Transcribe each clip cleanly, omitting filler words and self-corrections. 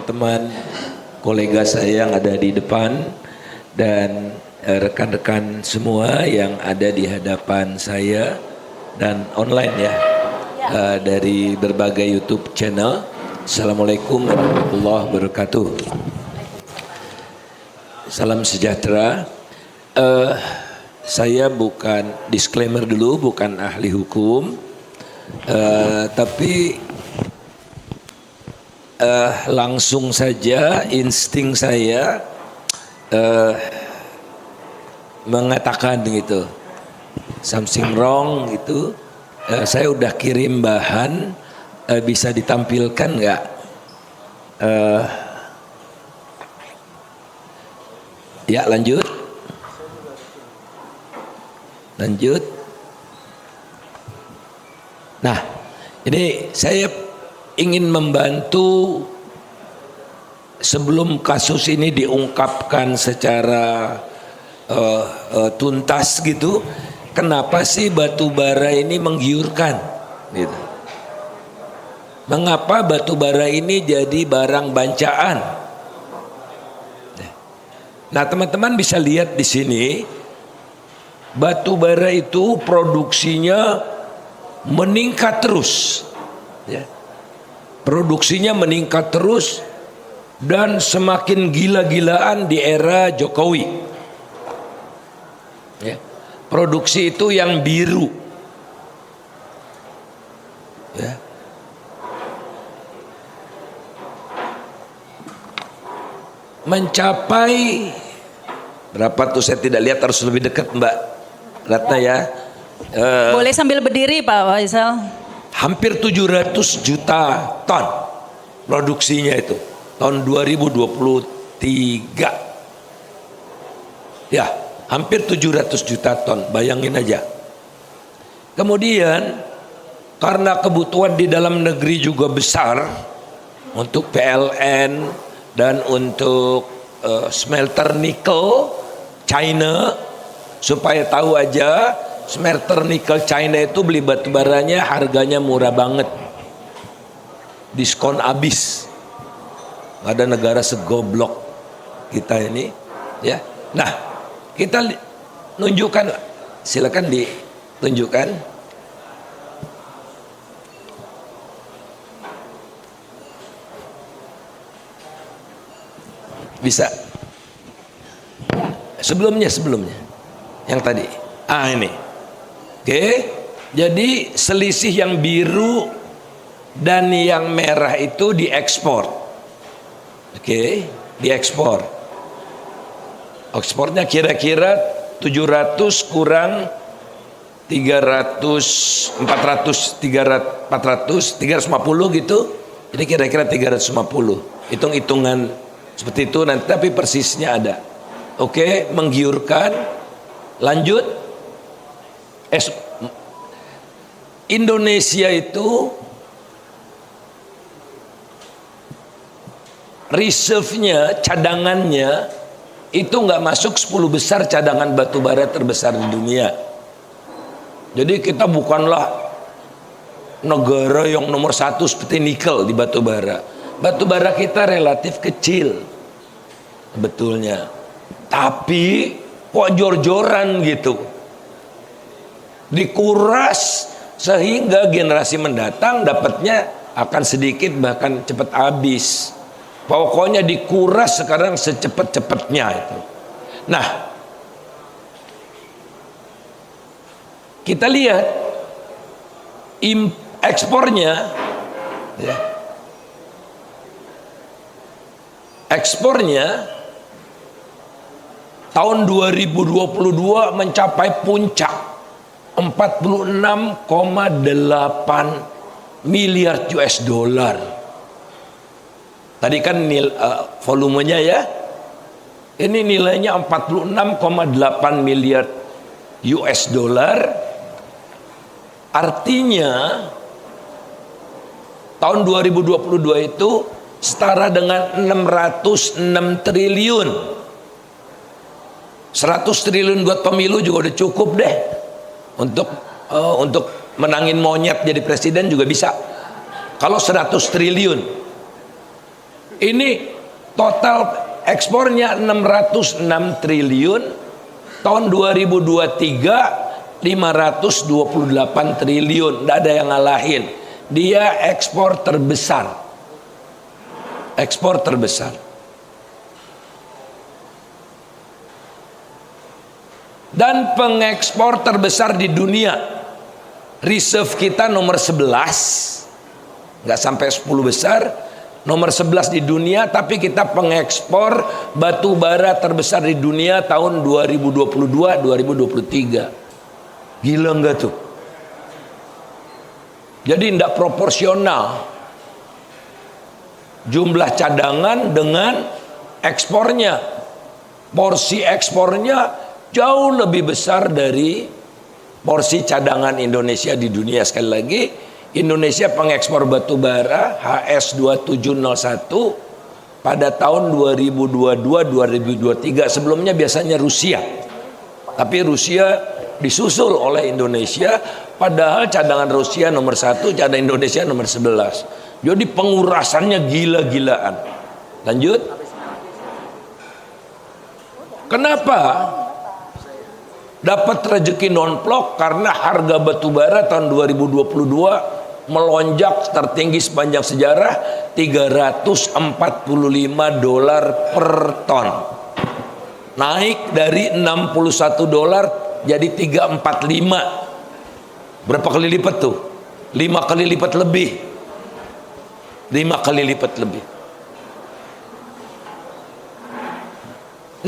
teman-teman kolega saya yang ada di depan dan rekan-rekan semua yang ada di hadapan saya dan online ya, dari berbagai YouTube channel. Assalamualaikum warahmatullahi wabarakatuh. Salam sejahtera. Saya bukan, disclaimer dulu, bukan ahli hukum, tapi langsung saja insting saya mengatakan gitu, something wrong gitu. Saya udah kirim bahan, bisa ditampilkan nggak? Ya lanjut. Nah, ini saya ingin membantu sebelum kasus ini diungkapkan secara tuntas gitu. Kenapa sih batu bara ini menggiurkan? Gitu. Mengapa batu bara ini jadi barang bancaan? Nah, teman-teman bisa lihat di sini. Batu bara itu produksinya meningkat terus, ya. Produksinya meningkat terus dan semakin gila-gilaan di era Jokowi. Ya. Produksi itu yang biru, ya. Mencapai berapa tuh, saya tidak lihat, harus lebih dekat Mbak Ratna ya. Boleh sambil berdiri Pak Faisal. Hampir 700 juta ton produksinya itu tahun 2023. Ya, hampir 700 juta ton, bayangin aja. Kemudian karena kebutuhan di dalam negeri juga besar untuk PLN dan untuk smelter nikel China. Supaya tahu aja, smelter nikel China itu beli batu baranya harganya murah banget, diskon abis. Gak ada negara segoblok kita ini, ya. Nah, kita nunjukkan, silakan ditunjukkan. Bisa. Sebelumnya. Yang tadi, ini, oke. Jadi selisih yang biru dan yang merah itu diekspor, oke, diekspor. Ekspornya kira-kira 700 kurang 300, 400, 350 gitu. Jadi kira-kira 350. Hitung-hitungan seperti itu nanti, tapi persisnya ada. Oke, menggiurkan. Lanjut, Indonesia itu reserve-nya, cadangannya itu nggak masuk 10 besar cadangan batu bara terbesar di dunia. Jadi kita bukanlah negara yang nomor 1 seperti nikel di batu bara. Batu bara kita relatif kecil betulnya, tapi kok jor-joran gitu, dikuras sehingga generasi mendatang dapatnya akan sedikit bahkan cepat habis. Pokoknya dikuras sekarang secepat-cepatnya itu. Nah, kita lihat ekspornya, ya. Ekspornya tahun 2022 mencapai puncak 46,8 miliar US dollar. Tadi kan volumenya ya. Ini nilainya 46,8 miliar US dollar. Artinya tahun 2022 itu setara dengan 606 triliun. 100 triliun buat pemilu juga udah cukup deh untuk menangin monyet jadi presiden juga bisa. Kalau 100 triliun Ini total ekspornya 606 triliun, tahun 2023 528 triliun, tidak ada yang ngalahin. Dia ekspor terbesar. Ekspor terbesar. Dan pengekspor terbesar di dunia. Reserve kita nomor 11, nggak sampai 10 besar, nomor 11 di dunia, tapi kita pengekspor batu bara terbesar di dunia tahun 2022-2023. Gila nggak tuh? Jadi tidak proporsional jumlah cadangan dengan ekspornya. Porsi ekspornya jauh lebih besar dari porsi cadangan Indonesia di dunia. Sekali lagi, Indonesia pengekspor batu bara HS2701 pada tahun 2022-2023. Sebelumnya biasanya Rusia, tapi Rusia disusul oleh Indonesia, padahal cadangan Rusia nomor 1, cadangan Indonesia nomor 11. Jadi pengurasannya gila-gilaan. Lanjut. Kenapa dapat rezeki non-plok? Karena harga batu bara tahun 2022 melonjak tertinggi sepanjang sejarah, $345 per ton. Naik dari $61 jadi $345. Berapa kali lipat tuh? 5 kali lipat lebih. 5 kali lipat lebih.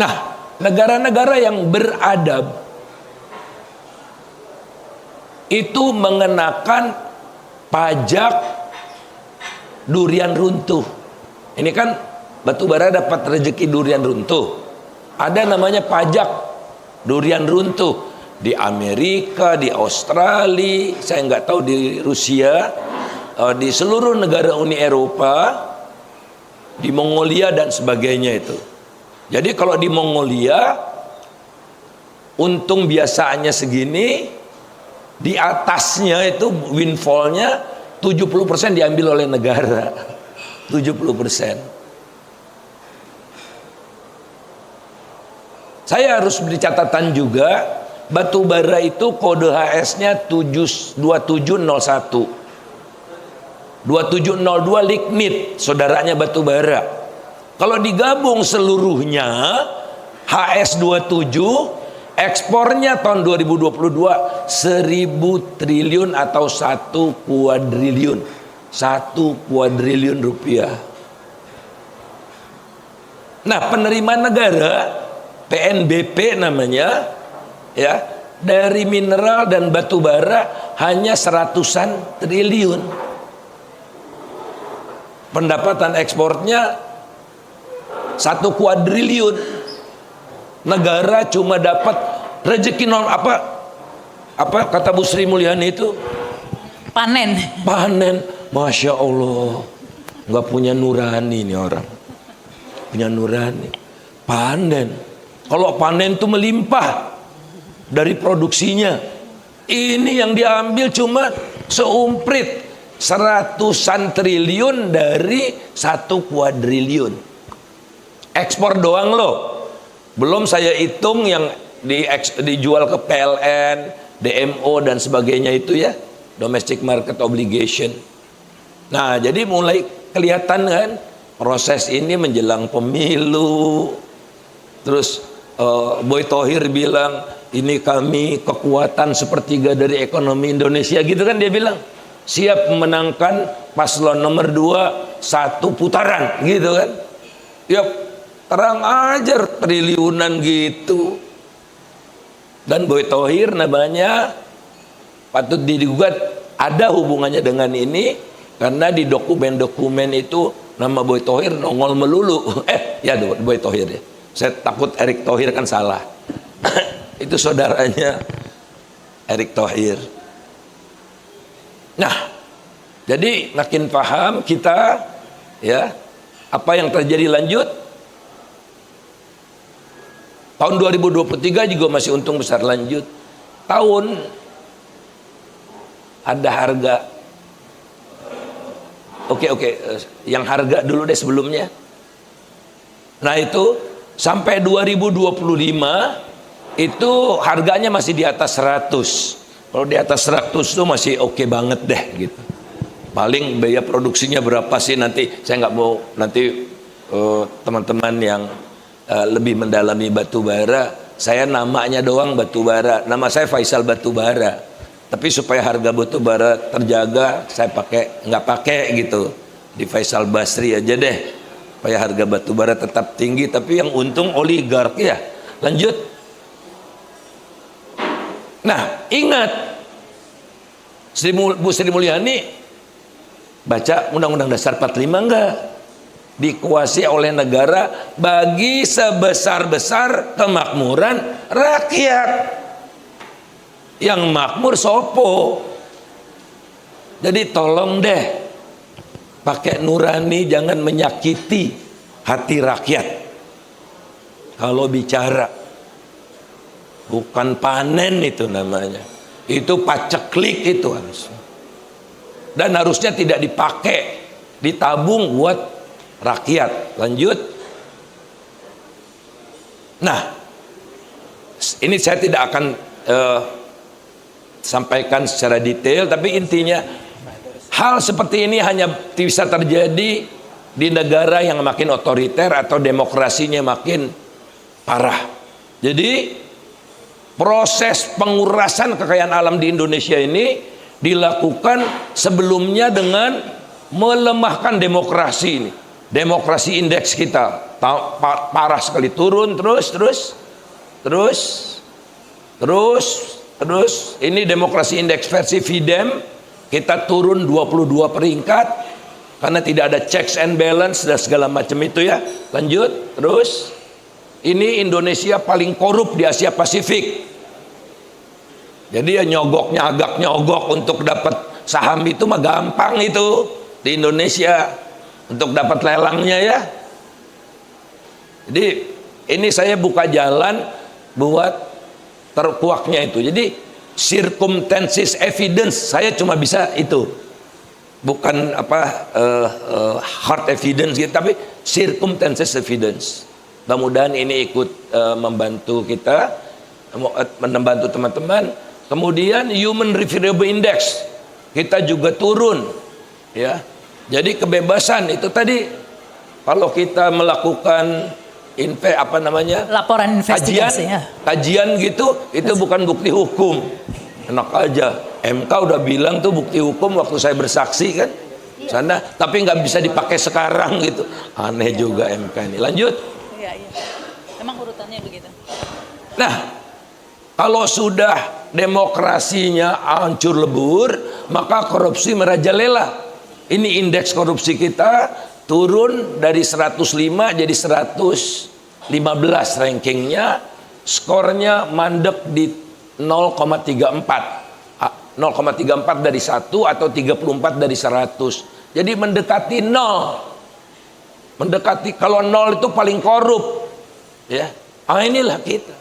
Nah, negara-negara yang beradab itu mengenakan pajak durian runtuh. Ini kan batu bara dapat rezeki durian runtuh. Ada namanya pajak durian runtuh di Amerika, di Australia, saya nggak tahu di Rusia, di seluruh negara Uni Eropa, di Mongolia dan sebagainya itu. Jadi kalau di Mongolia untung biasanya segini, di atasnya itu windfallnya 70% diambil oleh negara. 70%. Saya harus beri catatan juga, batu bara itu kode HS-nya 2701. 2702 lignit, saudaranya batu bara. Kalau digabung seluruhnya HS27, ekspornya tahun 2022 1000 triliun atau 1 kuadriliun. 1 kuadriliun rupiah. Nah, penerimaan negara PNBP namanya, ya, dari mineral dan batu bara hanya 100-an triliun. Pendapatan ekspornya 1 kuadriliun. Negara cuma dapat rezeki non apa kata Bu Sri Mulyani itu? Panen. Masya Allah, nggak punya nurani nih orang. Punya nurani. Panen. Kalau panen itu melimpah dari produksinya. Ini yang diambil cuma seumprit 100-an triliun dari 1 kuadriliun. Ekspor doang loh. Belum saya hitung yang dijual ke PLN, DMO dan sebagainya itu ya, domestic market obligation. Nah, jadi mulai kelihatan kan proses ini menjelang pemilu. Terus Boy Thohir bilang ini kami kekuatan sepertiga dari ekonomi Indonesia gitu kan, dia bilang siap memenangkan paslon nomor 2 1 putaran gitu kan. Yap, terang ajar triliunan gitu. Dan Boy Thohir namanya patut digugat, ada hubungannya dengan ini karena di dokumen-dokumen itu nama Boy Thohir nongol melulu. Ya Boy Thohir ya. Saya takut Erick Thohir kan salah. Itu saudaranya Erick Thohir. Nah, jadi makin paham kita ya apa yang terjadi. Lanjut. Tahun 2023 juga masih untung besar. Lanjut. Tahun ada harga Oke, yang harga dulu deh sebelumnya. Nah itu sampai 2025 itu harganya masih di atas 100. Kalau di atas 100 itu masih oke banget deh gitu. Paling biaya produksinya berapa sih nanti, saya nggak mau nanti teman-teman yang lebih mendalami batu bara, saya namanya doang batu bara, nama saya Faisal Batubara, tapi supaya harga batu bara terjaga saya nggak pakai gitu, di Faisal Basri aja deh, supaya harga batu bara tetap tinggi, tapi yang untung oligark ya. Lanjut. Nah ingat, Bu Sri Mulyani baca Undang-Undang Dasar 45 enggak? Dikuasai oleh negara bagi sebesar-besar kemakmuran rakyat. Yang makmur sopo. Jadi tolong deh pakai nurani, jangan menyakiti hati rakyat. Kalau bicara bukan panen itu namanya, itu paceklik itu harusnya. Dan harusnya tidak dipakai, ditabung buat rakyat. Lanjut. Nah, ini saya tidak akan sampaikan secara detail, tapi intinya hal seperti ini hanya bisa terjadi di negara yang makin otoriter atau demokrasinya makin parah. Jadi proses pengurasan kekayaan alam di Indonesia ini dilakukan sebelumnya dengan melemahkan demokrasi ini. Demokrasi indeks kita parah sekali, turun terus. Ini demokrasi indeks versi FIDEM kita turun 22 peringkat karena tidak ada checks and balance dan segala macam itu ya. Lanjut terus. Ini Indonesia paling korup di Asia Pasifik. Jadi ya agak nyogok untuk dapat saham itu mah gampang itu di Indonesia, untuk dapat lelangnya ya. Jadi ini saya buka jalan buat terkuaknya itu. Jadi circumstances evidence saya cuma bisa itu, bukan hard evidence gitu, tapi circumstances evidence. Mudah-mudahan ini ikut membantu kita, membantu teman-teman. Kemudian human referable index kita juga turun ya. Jadi kebebasan itu tadi, kalau kita melakukan laporan investigasi kajian gitu, itu bukan bukti hukum. Enak aja, MK udah bilang tuh bukti hukum waktu saya bersaksi kan sana, tapi nggak bisa dipakai sekarang gitu. Aneh juga MK ini. Lanjut. Iya. Emang urutannya begitu. Nah, kalau sudah demokrasinya hancur lebur, maka korupsi merajalela. Ini indeks korupsi kita turun dari 105 jadi 115 rankingnya, skornya mandek di 0,34 dari 1 atau 34 dari 100. Jadi mendekati 0. Kalau 0 itu paling korup ya. Inilah kita.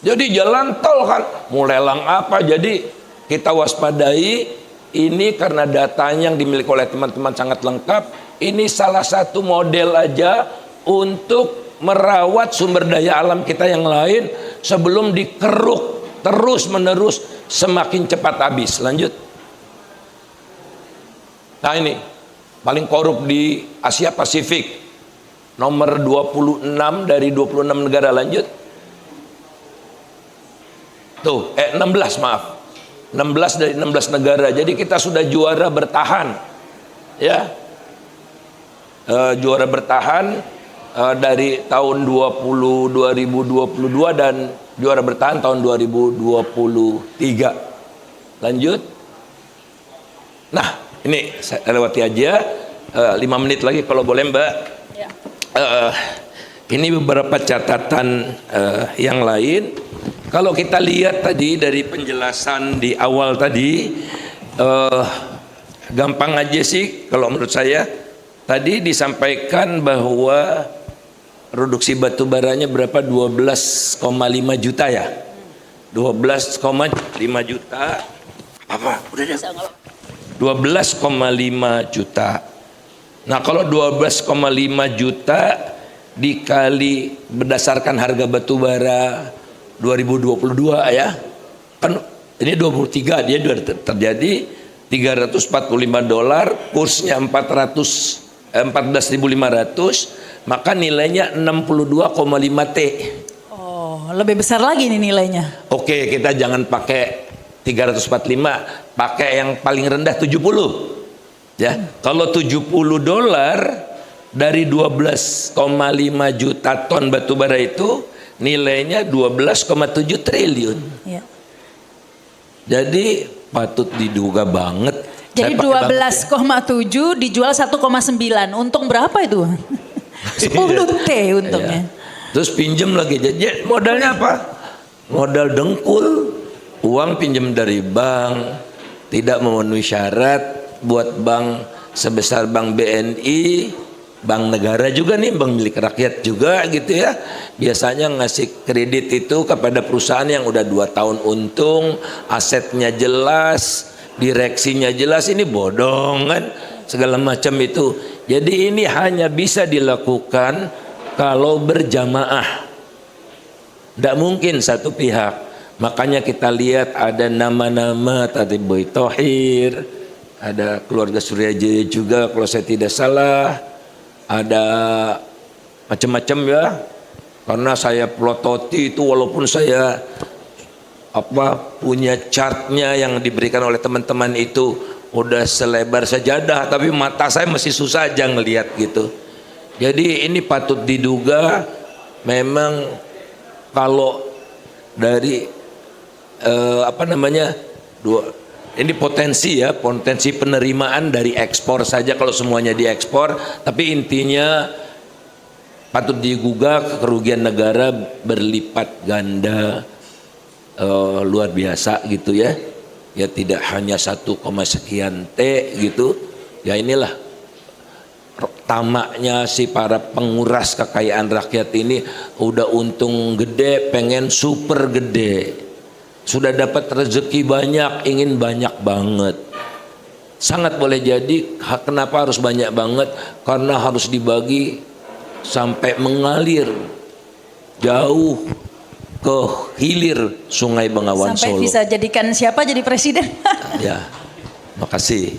Jadi jalan tol kan mau lelang apa, jadi kita waspadai ini karena datanya yang dimiliki oleh teman-teman sangat lengkap. Ini salah satu model aja untuk merawat sumber daya alam kita yang lain sebelum dikeruk terus menerus semakin cepat habis. Lanjut. Nah ini paling korup di Asia Pasifik, nomor 26 dari 26 negara. Lanjut. Tuh, 16 maaf. 16 dari 16 negara. Jadi kita sudah juara bertahan. Ya. Juara bertahan dari tahun 2022 dan juara bertahan tahun 2023. Lanjut. Nah, ini saya lewati aja 5 menit lagi kalau boleh Mbak. Ya. Ini beberapa catatan yang lain. Kalau kita lihat tadi dari penjelasan di awal tadi, gampang aja sih kalau menurut saya. Tadi disampaikan bahwa produksi batu baranya berapa? 12,5 juta ya? 12,5 juta. Apa? Udah deh. 12,5 juta Nah kalau 12,5 juta dikali berdasarkan harga batu bara 2022 ya, kan ini 23, dia terjadi $345, kursnya 14.500, maka nilainya 62,5 T. Oh, lebih besar lagi nih nilainya. Oke, kita jangan pakai 345, pakai yang paling rendah 70. Ya, kalau $70 dari 12,5 juta ton batu bara itu nilainya 12,7 triliun. Ya. Jadi patut diduga banget. Jadi 12,7 dijual 1,9. Untung berapa itu? 10 T untungnya. Ya. Terus pinjem lagi. Jadi modalnya apa? Modal dengkul. Uang pinjam dari bank, tidak memenuhi syarat buat bank sebesar bank BNI, bank negara juga nih, bank milik rakyat juga gitu ya. Biasanya ngasih kredit itu kepada perusahaan yang udah 2 tahun untung, asetnya jelas, direksinya jelas. Ini bodong kan, segala macam itu. Jadi ini hanya bisa dilakukan kalau berjamaah, tidak mungkin satu pihak. Makanya kita lihat ada nama-nama tadi Boy Thohir, ada keluarga Suryajaya juga kalau saya tidak salah, ada macam-macam ya. Karena saya pelototi itu, walaupun saya punya chartnya yang diberikan oleh teman-teman itu udah selebar sajadah, tapi mata saya masih susah aja ngelihat gitu. Jadi ini patut diduga memang kalau dari ini potensi ya, potensi penerimaan dari ekspor saja kalau semuanya diekspor, tapi intinya patut digugah kerugian negara berlipat ganda, luar biasa gitu ya. Ya tidak hanya 1, sekian T gitu. Ya inilah tamaknya si para penguras kekayaan rakyat ini, udah untung gede pengen super gede. Sudah dapat rezeki banyak, ingin banyak banget. Sangat boleh jadi. Kenapa harus banyak banget? Karena harus dibagi sampai mengalir jauh ke hilir Sungai Bengawan Sampai Solo. bisa jadikan siapa jadi presiden? Ya, makasih.